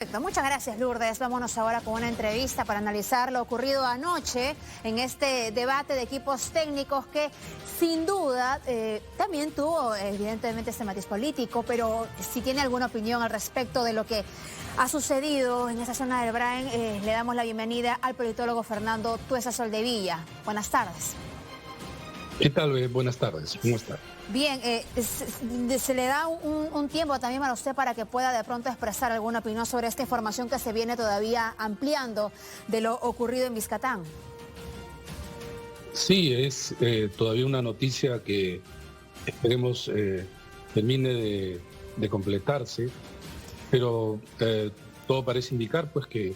Perfecto. Muchas gracias, Lourdes. Vámonos ahora con una entrevista para analizar lo ocurrido anoche en este debate de equipos técnicos que sin duda también tuvo evidentemente este matiz político, pero si tiene alguna opinión al respecto de lo que ha sucedido en esa zona del Brain, le damos la bienvenida al politólogo Fernando Tuesa Soldevilla. Buenas tardes. ¿Qué tal? Buenas tardes. ¿Cómo está? Bien, se le da un tiempo también para usted para que pueda de pronto expresar alguna opinión sobre esta información que se viene todavía ampliando de lo ocurrido en Biscatán. Sí, es todavía una noticia que esperemos termine de completarse, pero todo parece indicar pues que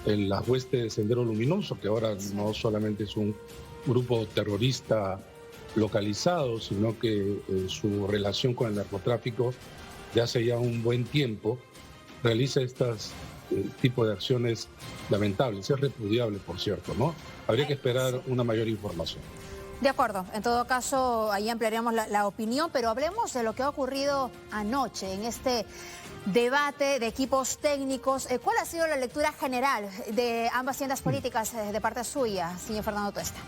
las huestes de Sendero Luminoso, que ahora no solamente es un grupo terrorista localizado, sino que su relación con el narcotráfico de hace ya un buen tiempo realiza estos tipos de acciones lamentables. Es repudiable, por cierto, ¿no? Habría que esperar una mayor información. De acuerdo, en todo caso ahí ampliaremos la opinión, pero hablemos de lo que ha ocurrido anoche en este debate de equipos técnicos. ¿Cuál ha sido la lectura general de ambas tiendas políticas de parte suya, señor Fernando Tuesta?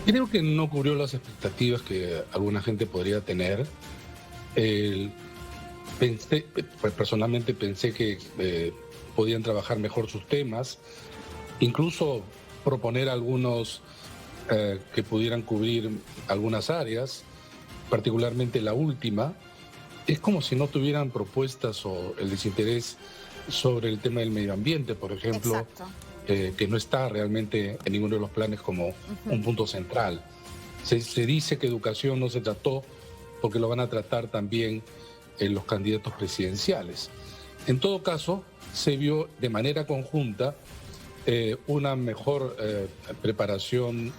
Creo que no cubrió las expectativas que alguna gente podría tener. Personalmente pensé que podían trabajar mejor sus temas, incluso proponer algunos que pudieran cubrir algunas áreas, particularmente la última. Es como si no tuvieran propuestas o el desinterés sobre el tema del medio ambiente, por ejemplo. Exacto. Que no está realmente en ninguno de los planes como un punto central. Se dice que educación no se trató porque lo van a tratar también los candidatos presidenciales. En todo caso, se vio de manera conjunta una mejor preparación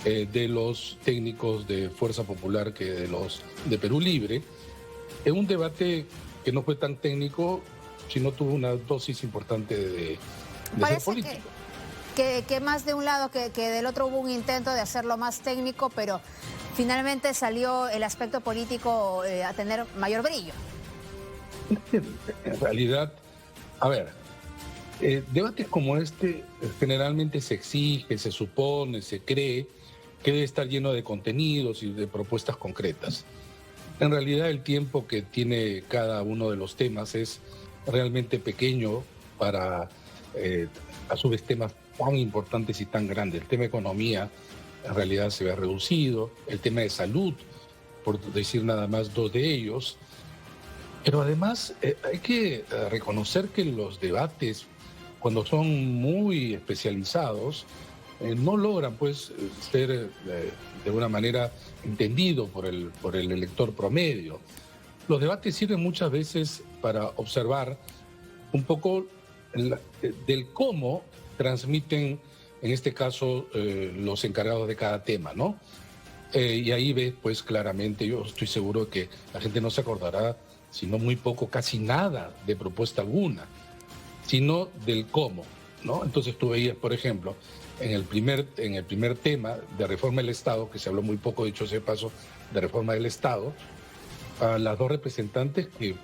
de los técnicos de Fuerza Popular que de los de Perú Libre, en un debate que no fue tan técnico, sino tuvo una dosis importante de ser político. Que más de un lado que del otro hubo un intento de hacerlo más técnico, pero finalmente salió el aspecto político a tener mayor brillo. En realidad, a ver, debates como este generalmente se exige, se supone, se cree que debe estar lleno de contenidos y de propuestas concretas. En realidad el tiempo que tiene cada uno de los temas es realmente pequeño para a su vez temas tan importantes y tan grandes. El tema de economía en realidad se ve reducido, el tema de salud, por decir nada más dos de ellos. Pero además hay que reconocer que los debates, cuando son muy especializados, no logran pues ser de una manera entendido por el elector promedio. Los debates sirven muchas veces para observar un poco del cómo transmiten, en este caso, los encargados de cada tema, ¿no? Y ahí ves, pues, claramente, yo estoy seguro que la gente no se acordará, sino muy poco, casi nada de propuesta alguna, sino del cómo, ¿no? Entonces tú veías, por ejemplo, en el primer tema de reforma del Estado, que se habló muy poco, dicho sea de paso, de reforma del Estado, a las dos representantes que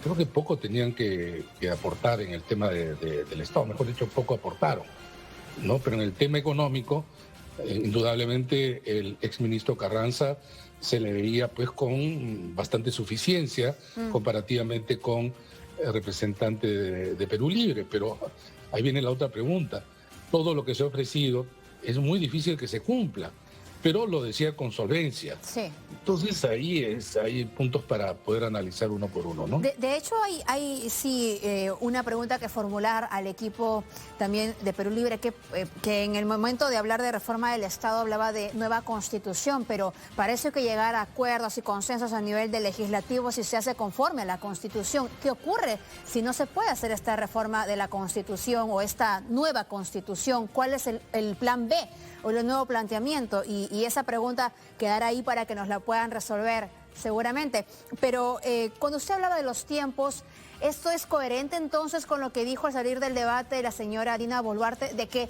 creo que poco tenían que aportar en el tema del Estado, mejor dicho, poco aportaron, ¿no? Pero en el tema económico, indudablemente el exministro Carranza se le veía pues con bastante suficiencia comparativamente con el representante de Perú Libre. Pero ahí viene la otra pregunta. Todo lo que se ha ofrecido es muy difícil que se cumpla, pero lo decía con solvencia. Sí. Entonces hay puntos para poder analizar uno por uno, ¿no? De hecho, hay sí una pregunta que formular al equipo también de Perú Libre, que en el momento de hablar de reforma del Estado hablaba de nueva constitución, pero parece que llegar a acuerdos y consensos a nivel del legislativo si se hace conforme a la constitución. ¿Qué ocurre si no se puede hacer esta reforma de la constitución o esta nueva constitución? ¿Cuál es el plan B o el nuevo planteamiento? Y esa pregunta quedará ahí para que nos la puedan resolver seguramente. Pero cuando usted hablaba de los tiempos, ¿esto es coherente entonces con lo que dijo al salir del debate la señora Dina Boluarte, de que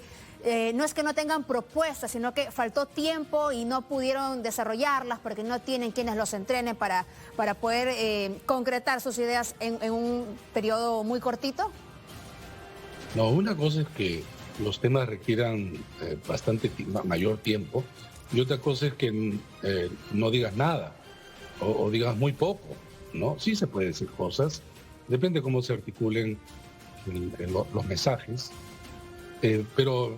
no es que no tengan propuestas, sino que faltó tiempo y no pudieron desarrollarlas porque no tienen quienes los entrenen para poder concretar sus ideas en un periodo muy cortito? No, una cosa es que los temas requieran mayor tiempo, y otra cosa es que no digas nada o digas muy poco, ¿no? Sí se puede decir cosas, depende cómo se articulen los mensajes, pero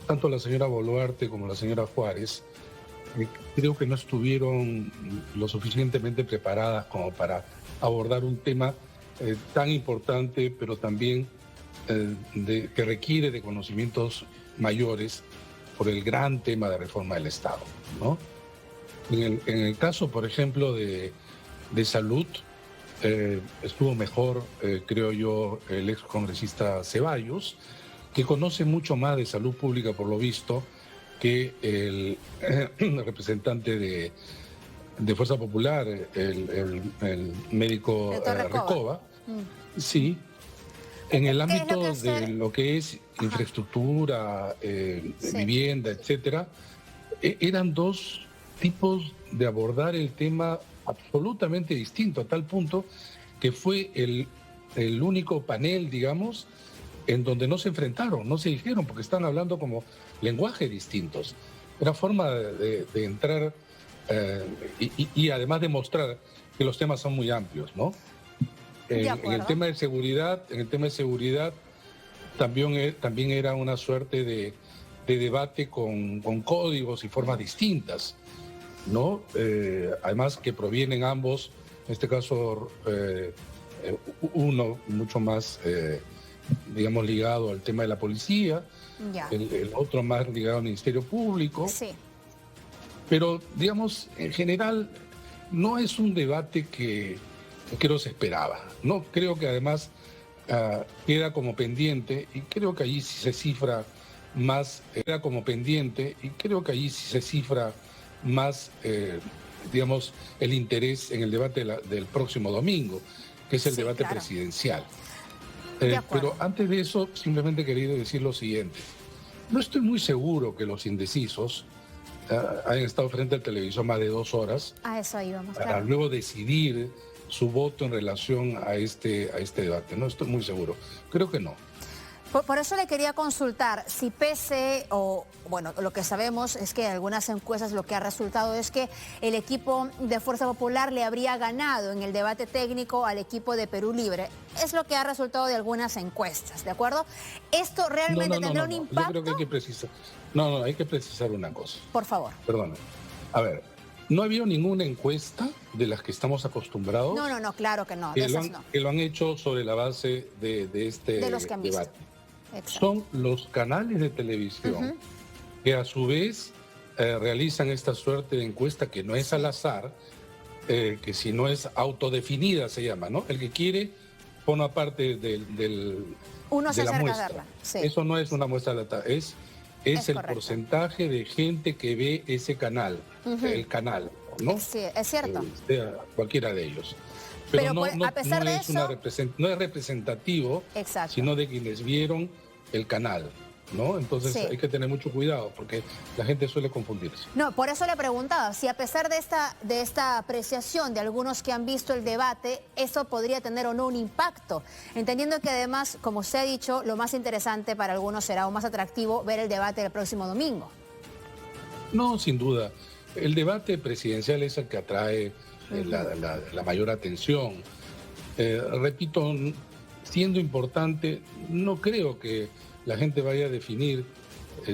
tanto la señora Boluarte como la señora Juárez creo que no estuvieron lo suficientemente preparadas como para abordar un tema tan importante, pero también que requiere de conocimientos mayores por el gran tema de reforma del Estado, ¿no? En el caso, por ejemplo, de salud, estuvo mejor, creo yo, el ex congresista Ceballos, que conoce mucho más de salud pública, por lo visto, que el representante de Fuerza Popular, el médico Recoba. Sí, en el ámbito de lo que es infraestructura, vivienda, etcétera, eran dos tipos de abordar el tema absolutamente distinto, a tal punto que fue el único panel, digamos, en donde no se enfrentaron, no se dijeron, porque están hablando como lenguajes distintos. Era forma de entrar y además demostrar que los temas son muy amplios, ¿no? En el tema de seguridad, también era una suerte de debate con códigos y formas distintas, ¿no? Además que provienen ambos, en este caso uno mucho más, digamos, ligado al tema de la policía, el otro más ligado al Ministerio Público. Sí. Pero, digamos, en general, no es un debate que no se esperaba, ¿no? Creo que además queda como pendiente, y creo que allí sí se cifra más, digamos, el interés en el debate del próximo domingo, que es el debate presidencial. Pero antes de eso, simplemente he querido decir lo siguiente. No estoy muy seguro que los indecisos hayan estado frente al televisor más de 2 horas para luego decidir su voto en relación a este debate. No estoy muy seguro. Creo que no. Por eso le quería consultar si pese, bueno, lo que sabemos es que en algunas encuestas lo que ha resultado es que el equipo de Fuerza Popular le habría ganado en el debate técnico al equipo de Perú Libre. Es lo que ha resultado de algunas encuestas, ¿de acuerdo? ¿Esto realmente tendrá un impacto? Yo creo que hay que precisar una cosa. Por favor. Perdona. A ver, no ha habido ninguna encuesta de las que estamos acostumbrados. No, claro que no. Que lo han hecho sobre la base de este de los que han debate. Visto. Exacto. Son los canales de televisión que a su vez realizan esta suerte de encuesta que no es al azar, que si no es autodefinida se llama, ¿no? El que quiere forma parte Uno se de la acerca muestra. a verla. Sí. Eso no es una muestra de es el correcto. Porcentaje de gente que ve ese canal, el canal, ¿no? Sí, es cierto. Cualquiera de ellos. Pero a pesar de eso, no es representativo, sino de quienes vieron el canal, ¿no? Entonces hay que tener mucho cuidado porque la gente suele confundirse. No, por eso le preguntaba si a pesar de esta apreciación de algunos que han visto el debate, eso podría tener o no un impacto, entendiendo que además, como usted ha dicho, lo más interesante para algunos será o más atractivo ver el debate el próximo domingo. No, sin duda. El debate presidencial es el que atrae la mayor atención. Repito, siendo importante, no creo que la gente vaya a definir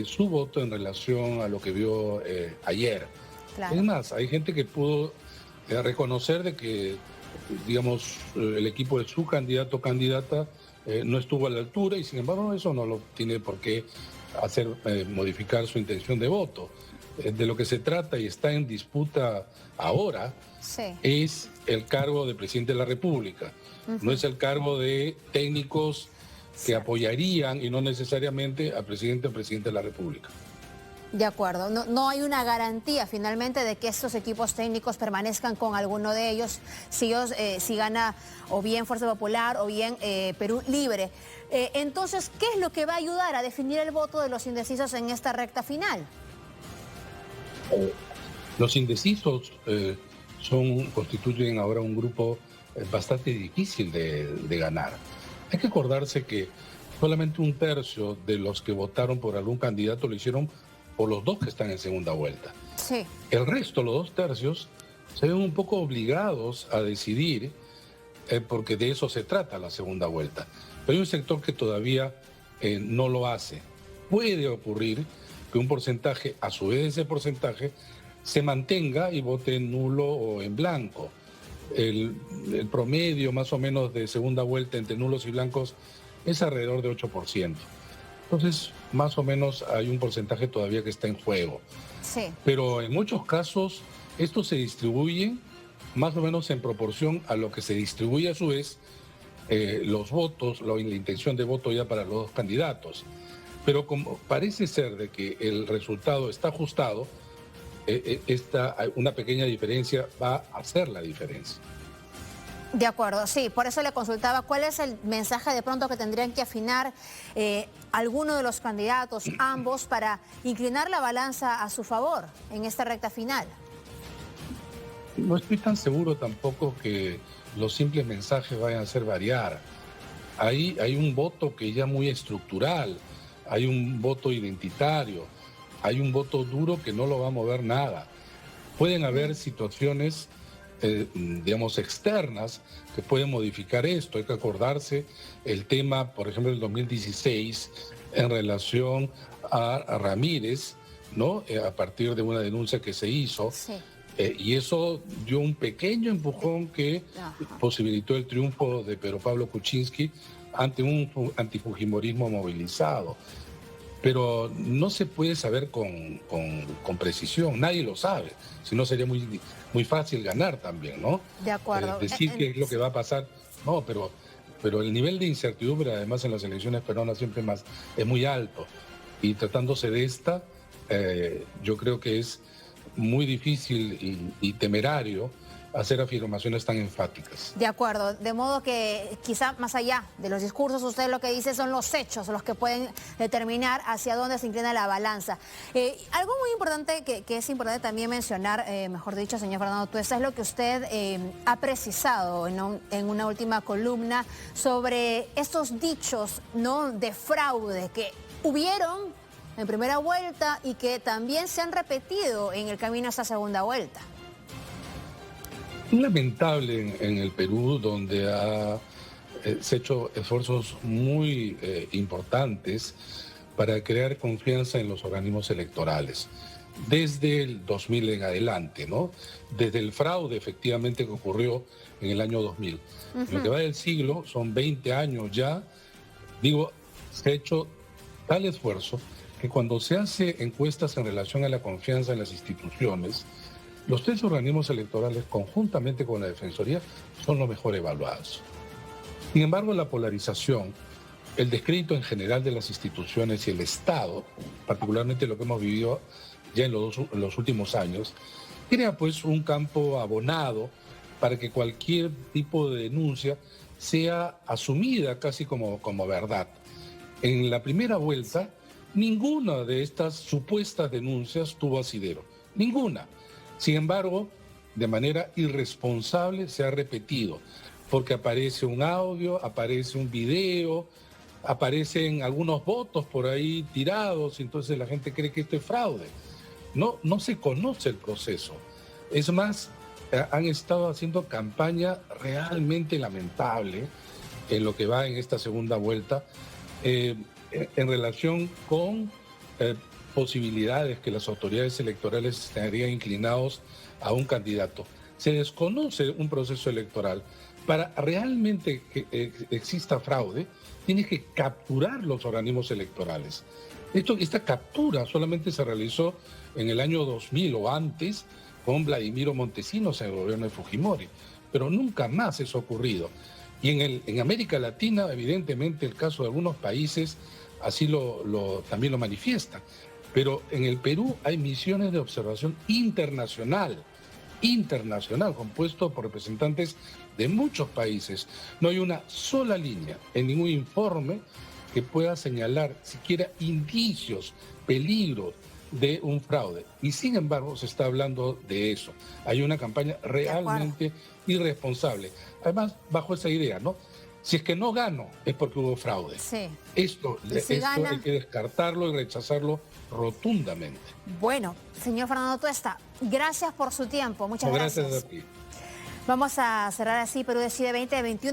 su voto en relación a lo que vio ayer. Claro. Es más, hay gente que pudo reconocer de que, digamos, el equipo de su candidato o candidata no estuvo a la altura y sin embargo eso no lo tiene por qué hacer modificar su intención de voto. De lo que se trata y está en disputa ahora es el cargo de presidente de la República. No es el cargo de técnicos que apoyarían y no necesariamente al presidente o presidente de la República. De acuerdo, no hay una garantía finalmente de que estos equipos técnicos permanezcan con alguno de ellos si gana o bien Fuerza Popular o bien Perú Libre. Entonces, ¿qué es lo que va a ayudar a definir el voto de los indecisos en esta recta final? Los indecisos constituyen ahora un grupo bastante difícil de ganar. Hay que acordarse que solamente un tercio de los que votaron por algún candidato lo hicieron por los dos que están en segunda vuelta. Sí. El resto, los 2/3, se ven un poco obligados a decidir, porque de eso se trata la segunda vuelta. Pero hay un sector que todavía no lo hace. Puede ocurrir que un porcentaje, a su vez ese porcentaje, se mantenga y vote en nulo o en blanco. El promedio más o menos de segunda vuelta entre nulos y blancos es alrededor de 8%. Entonces, más o menos hay un porcentaje todavía que está en juego. Sí. Pero en muchos casos, esto se distribuye más o menos en proporción a lo que se distribuye a su vez los votos, la intención de voto ya para los dos candidatos. Pero como parece ser de que el resultado está ajustado, una pequeña diferencia va a hacer la diferencia. De acuerdo, sí, por eso le consultaba cuál es el mensaje de pronto que tendrían que afinar alguno de los candidatos, ambos, para inclinar la balanza a su favor en esta recta final. No estoy tan seguro tampoco que los simples mensajes vayan a hacer variar. Hay un voto que ya muy estructural, hay un voto identitario, hay un voto duro que no lo va a mover nada. Pueden haber situaciones digamos, externas que pueden modificar esto. Hay que acordarse el tema, por ejemplo, del 2016 en relación a Ramírez, ¿no? A partir de una denuncia que se hizo. Sí. Y eso dio un pequeño empujón que posibilitó el triunfo de Pedro Pablo Kuczynski ante un antifujimorismo movilizado. Pero no se puede saber con precisión, nadie lo sabe, si no sería muy fácil ganar también, ¿no? De acuerdo. Decir qué es lo que va a pasar, no, pero el nivel de incertidumbre además en las elecciones peruanas siempre es muy alto, y tratándose de esta, yo creo que es muy difícil y temerario hacer afirmaciones tan enfáticas. De acuerdo, de modo que quizá más allá de los discursos, usted lo que dice son los hechos los que pueden determinar hacia dónde se inclina la balanza. Algo muy importante que es importante también mencionar, mejor dicho, señor Fernando Tuesta, es lo que usted ha precisado en una última columna sobre estos dichos, ¿no?, de fraude que hubieron en primera vuelta y que también se han repetido en el camino a esta segunda vuelta. Es lamentable en el Perú, donde se han hecho esfuerzos muy importantes para crear confianza en los organismos electorales, desde el 2000 en adelante, ¿no? Desde el fraude efectivamente que ocurrió en el año 2000. En lo que va del siglo, son 20 años ya, se ha hecho tal esfuerzo que cuando se hace encuestas en relación a la confianza en las instituciones, los 3 organismos electorales, conjuntamente con la Defensoría, son los mejor evaluados. Sin embargo, la polarización, el descrédito en general de las instituciones y el Estado, particularmente lo que hemos vivido ya en los últimos años, crea pues un campo abonado para que cualquier tipo de denuncia sea asumida casi como verdad. En la primera vuelta, ninguna de estas supuestas denuncias tuvo asidero, ninguna. Sin embargo, de manera irresponsable se ha repetido, porque aparece un audio, aparece un video, aparecen algunos votos por ahí tirados, entonces la gente cree que esto es fraude. No se conoce el proceso. Es más, han estado haciendo campaña realmente lamentable en lo que va en esta segunda vuelta, en relación con posibilidades que las autoridades electorales estarían inclinados a un candidato. Se desconoce un proceso electoral. Para realmente que exista fraude, tiene que capturar los organismos electorales. Esta captura solamente se realizó en el año 2000 o antes con Vladimiro Montesinos en el gobierno de Fujimori, pero nunca más eso ha ocurrido. Y en América Latina, evidentemente, el caso de algunos países así también lo manifiesta. Pero en el Perú hay misiones de observación internacional, compuesto por representantes de muchos países. No hay una sola línea en ningún informe que pueda señalar siquiera indicios, peligros de un fraude. Y sin embargo se está hablando de eso. Hay una campaña realmente irresponsable. Además, bajo esa idea, ¿no? Si es que no gano, es porque hubo fraude. Sí. Esto hay que descartarlo y rechazarlo rotundamente. Bueno, señor Fernando Tuesta, gracias por su tiempo. Muchas gracias. Gracias a ti. Vamos a cerrar así Perú Decide 2021.